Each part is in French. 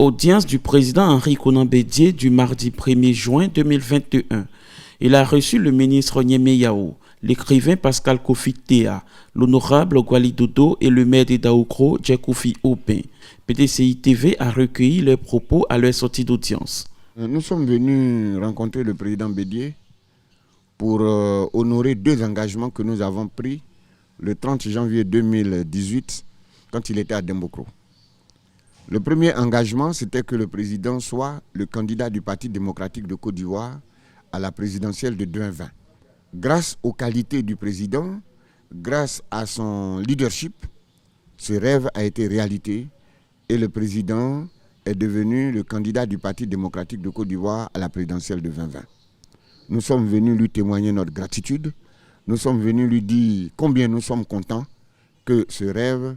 Audience du président Henri Konan Bédié du mardi 1er juin 2021. Il a reçu le ministre Nyeme Yao, l'écrivain Pascal Kofi Théa, l'honorable Gwali Dodo et le maire de Daoukro, Djekoufi Opin. PDCI TV a recueilli leurs propos à leur sortie d'audience. Nous sommes venus rencontrer le président Bédié pour honorer deux engagements que nous avons pris le 30 janvier 2018 quand il était à Dembokro. Le premier engagement, c'était que le président soit le candidat du Parti démocratique de Côte d'Ivoire à la présidentielle de 2020. Grâce aux qualités du président, grâce à son leadership, ce rêve a été réalité et le président est devenu le candidat du Parti démocratique de Côte d'Ivoire à la présidentielle de 2020. Nous sommes venus lui témoigner notre gratitude. Nous sommes venus lui dire combien nous sommes contents que ce rêve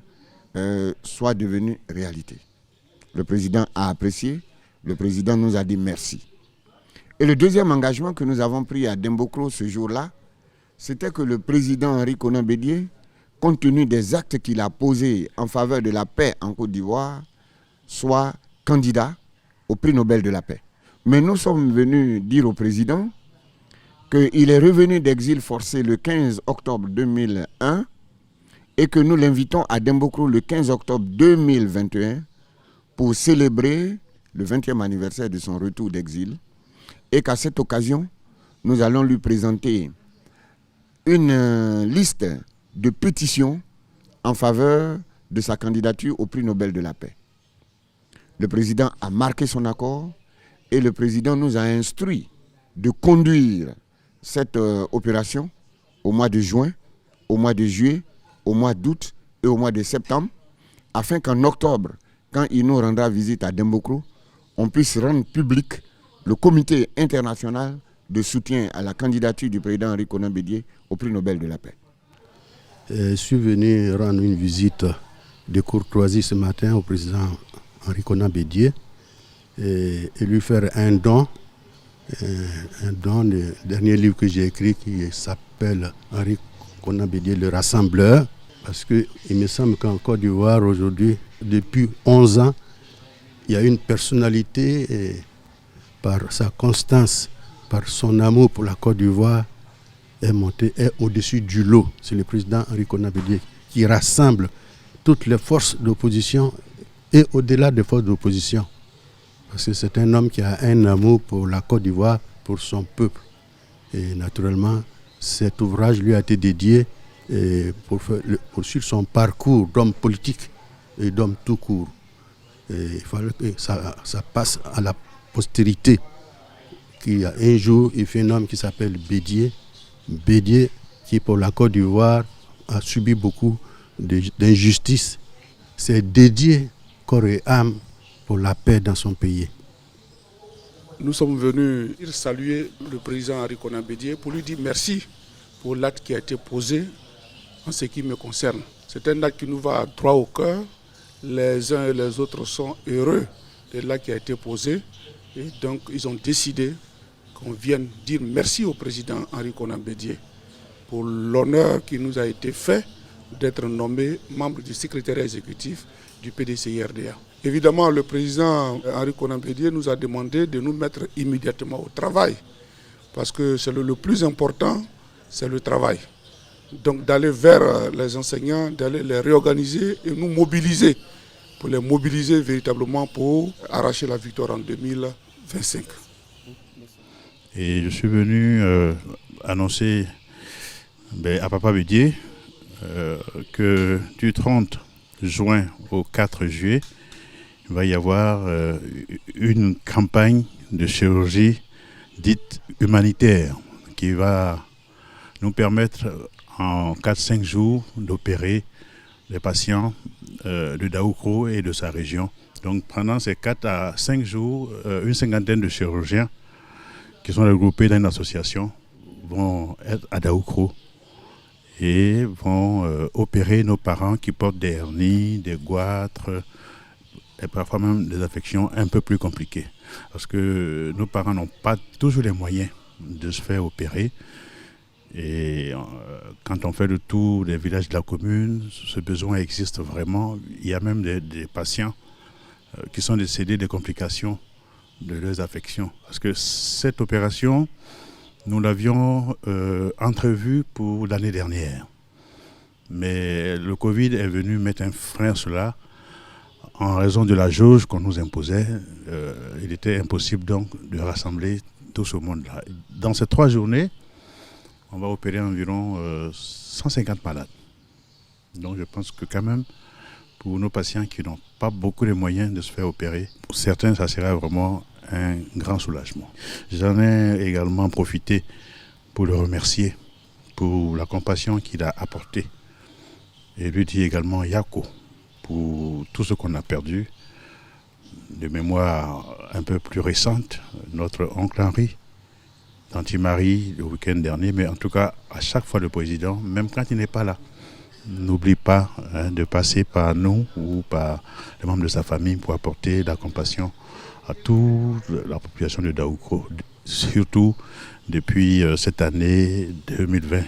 soit devenu réalité. Le président a apprécié, le président nous a dit merci. Et le deuxième engagement que nous avons pris à Dembokro ce jour-là, c'était que le président Henri Konan Bédié, compte tenu des actes qu'il a posés en faveur de la paix en Côte d'Ivoire, soit candidat au prix Nobel de la paix. Mais nous sommes venus dire au président qu'il est revenu d'exil forcé le 15 octobre 2001 et que nous l'invitons à Dembokro le 15 octobre 2021 pour célébrer le 20e anniversaire de son retour d'exil et qu'à cette occasion, nous allons lui présenter une liste de pétitions en faveur de sa candidature au prix Nobel de la paix. Le président a marqué son accord et le président nous a instruit de conduire cette opération au mois de juin, au mois de juillet, au mois d'août et au mois de septembre, afin qu'en octobre, quand il nous rendra visite à Dembokro, on puisse rendre public le comité international de soutien à la candidature du président Henri Konan Bédié au prix Nobel de la paix. Je suis venu rendre une visite de courtoisie ce matin au président Henri Konan Bédié et lui faire un don du dernier livre que j'ai écrit qui s'appelle Henri Konan Bédié, le rassembleur, parce qu'il me semble qu'en Côte d'Ivoire aujourd'hui, depuis 11 ans, il y a une personnalité et par sa constance, par son amour pour la Côte d'Ivoire, est au-dessus du lot. C'est le président Henri Konan Bédié qui rassemble toutes les forces d'opposition et au-delà des forces d'opposition. Parce que c'est un homme qui a un amour pour la Côte d'Ivoire, pour son peuple. Et naturellement, cet ouvrage lui a été dédié pour poursuivre son parcours d'homme politique et d'homme tout court. Et il fallait que ça passe à la postérité. Qu'il y a un jour, il fait un homme qui s'appelle Bédié. Bédié, qui pour la Côte d'Ivoire a subi beaucoup d'injustices, s'est dédié corps et âme pour la paix dans son pays. Nous sommes venus saluer le président Henri Konan Bédié pour lui dire merci pour l'acte qui a été posé en ce qui me concerne. C'est un acte qui nous va droit au cœur. Les uns et les autres sont heureux de l'acte qui a été posé. Et donc, ils ont décidé qu'on vienne dire merci au président Henri Konan Bédié pour l'honneur qui nous a été fait d'être nommé membre du secrétariat exécutif du PDCI-RDA. Évidemment, le président Henri Konan Bédié nous a demandé de nous mettre immédiatement au travail parce que c'est le plus important, c'est le travail. Donc d'aller vers les enseignants, d'aller les réorganiser et nous mobiliser, pour les mobiliser véritablement pour arracher la victoire en 2025. Et je suis venu annoncer à Papa Bédié que du 30 juin au 4 juillet, il va y avoir une campagne de chirurgie dite humanitaire qui va nous permettre en 4-5 jours d'opérer les patients de Daoukro et de sa région. Donc pendant ces 4 à 5 jours, une cinquantaine de chirurgiens qui sont regroupés dans une association vont être à Daoukro et vont opérer nos parents qui portent des hernies, des goitres et parfois même des affections un peu plus compliquées. Parce que nos parents n'ont pas toujours les moyens de se faire opérer. Et quand on fait le tour des villages de la commune, ce besoin existe vraiment. Il y a même des patients qui sont décédés des complications de leurs affections. Parce que cette opération, nous l'avions entrevue pour l'année dernière. Mais le Covid est venu mettre un frein à cela. En raison de la jauge qu'on nous imposait, il était impossible donc de rassembler tout ce monde-là. Dans ces 3 journées, on va opérer environ 150 malades. Donc je pense que quand même, pour nos patients qui n'ont pas beaucoup de moyens de se faire opérer, pour certains, ça sera vraiment un grand soulagement. J'en ai également profité pour le remercier pour la compassion qu'il a apportée. Et lui dire également Yako pour tout ce qu'on a perdu. De mémoire un peu plus récente, notre oncle Henri, tante Marie le week-end dernier, mais en tout cas, à chaque fois le président, même quand il n'est pas là, n'oublie pas de passer par nous ou par les membres de sa famille pour apporter la compassion à toute la population de Daoukro, surtout depuis cette année 2020.